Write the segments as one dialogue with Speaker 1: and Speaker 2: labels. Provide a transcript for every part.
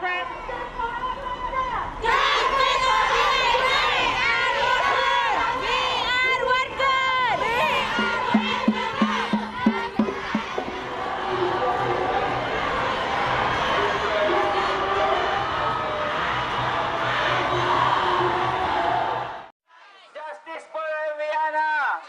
Speaker 1: Justice for Erwiana!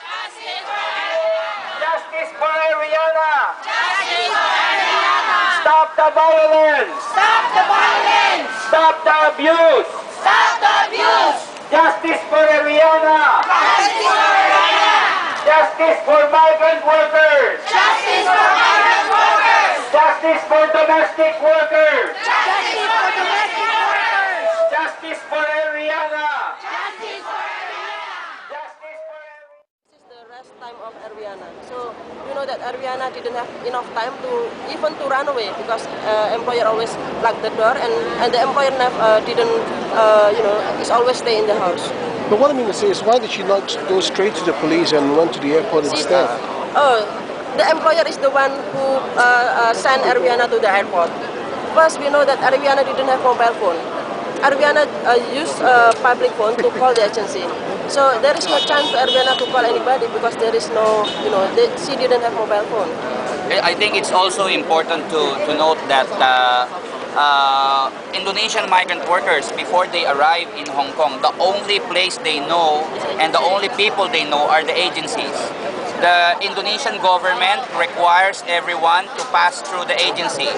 Speaker 1: Justice for Erwiana!
Speaker 2: Justice for Erwiana!
Speaker 1: Stop the violence!
Speaker 2: Stop the violence!
Speaker 1: Stop the abuse!
Speaker 2: Stop the abuse!
Speaker 1: Justice for Erwiana!
Speaker 2: Justice for Erwiana!
Speaker 1: Justice for migrant workers!
Speaker 2: Justice for migrant workers!
Speaker 1: Justice for domestic workers!
Speaker 2: Justice for domestic workers!
Speaker 1: Justice for Erwiana!
Speaker 2: Justice for Erwiana!
Speaker 1: Justice for Erwiana!
Speaker 3: This is the rest time of Erwiana. So you know that Erwiana didn't have enough time to even to run away because employer always locked the door and the employer didn't is always stay in the house.
Speaker 4: But what I mean to say is, why did she not go straight to the police and went to the airport instead?
Speaker 3: The employer is the one who sent Erwiana to the airport. First, we know that Erwiana didn't have mobile phone. Erwiana used public phone to call the agency. So there is no chance for Erwiana to call anybody because there is no, she didn't have mobile phone.
Speaker 5: I think it's also important to note that Indonesian migrant workers, before they arrive in Hong Kong, the only place they know and the only people they know are the agencies. The Indonesian government requires everyone to pass through the agency.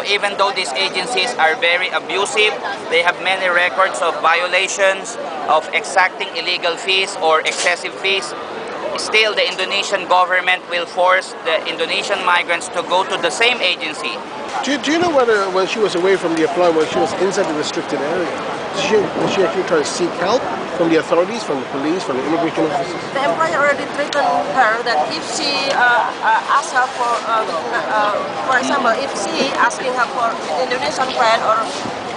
Speaker 5: Even though these agencies are very abusive, they have many records of violations, of exacting illegal fees or excessive fees. Still, the Indonesian government will force the Indonesian migrants to go to the same agency.
Speaker 4: Do you know whether when she was away from the employer, when she was inside the restricted area, did she actually try to seek help from the authorities, from the police, from the immigration officers?
Speaker 3: The employer already threatened her that if she asks her for example, if she asking her for Indonesian friend or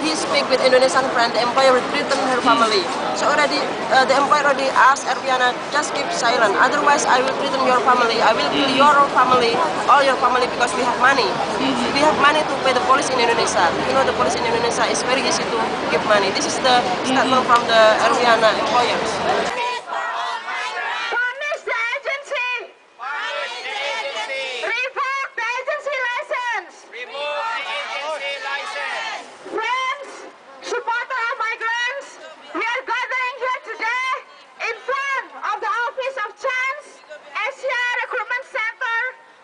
Speaker 3: he speak with Indonesian friend, the employer will threaten her family. So already, the employer already asked Erwiana, just keep silent. Otherwise, I will threaten your family. I will kill your family, all your family, because we have money. We have money to pay the police in Indonesia. You know, the police in Indonesia is very easy to give money. This is the statement from the Erwiana employers.
Speaker 2: Punish the agency!
Speaker 5: Punish the agency!
Speaker 2: Revoke the agency license!
Speaker 5: Remove the agency license!
Speaker 2: Friends, supporter of migrants, we are gathering here today in front of the office of Chance Asia Recruitment Center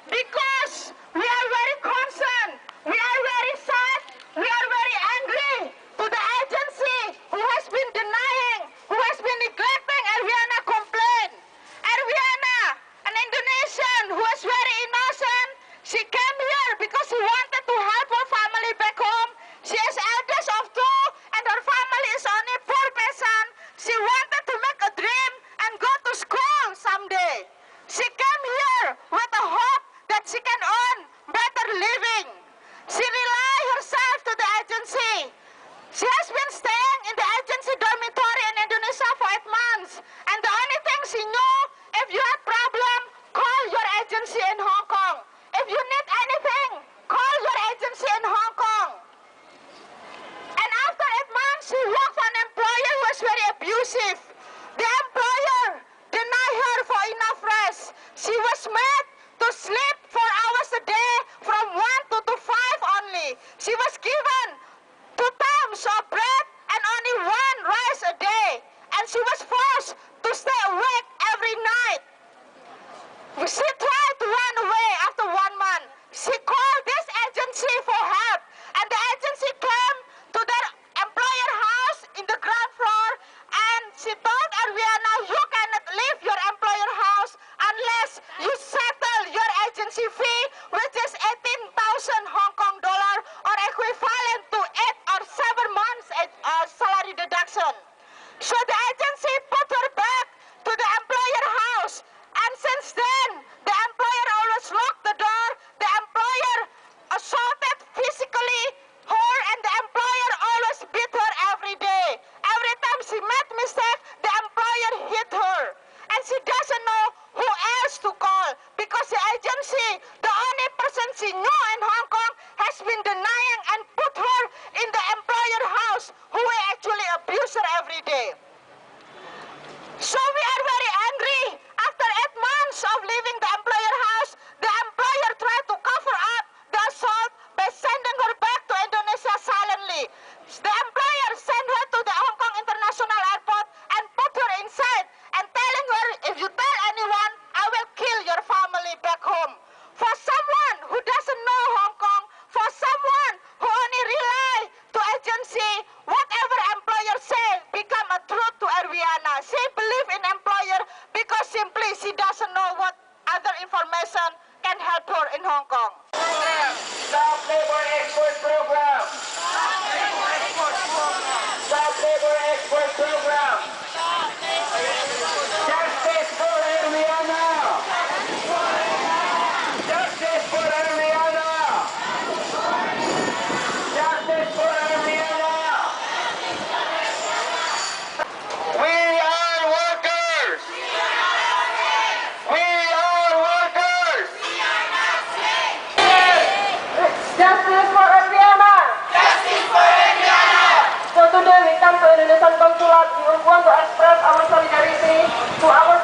Speaker 2: because we are very concerned, we are very sad, we are very angry to the agency who has been denying, who has been neglecting Erwiana complaint. Erwiana, an Indonesian who was very innocent, she came here because she wanted to help her family back home. She is eldest of two and her family is only poor peasant. She wanted to make a dream and go to school someday. She came here with the hope that she can earn better living. She relied herself to the agency. She has been staying in the agency dormitory in Indonesia for 8 months. And the only thing she knew, if you have problem, call your agency in Hong Kong. If you need anything, call your agency in Hong Kong. And after 8 months, she worked for an employer who was very abusive. The employer denied her for enough rest. She was made to sleep 4 hours a day from 1 to 5 only. She was given 2 times of bread and only 1 rice a day. And she was forced to stay awake every night. She tried to run away after 1 month. She called this agency for help. And the agency came to their employer house in the ground floor. And she told Erwiana, you cannot leave your employer house unless you settle your agency fee, which is 18,000 Hong Kong dollar or equivalent to 8 or 7 months salary deduction. So the agency put her back to the employer house. And since then, the employer always locked the door. The employer assaulted physically her and the employer always beat her every day. Every time she made mistake, the employer hit her. And she doesn't know who else to call because the agency, the only person she knew in Hong Kong, has been denying and put her we want to express our solidarity to our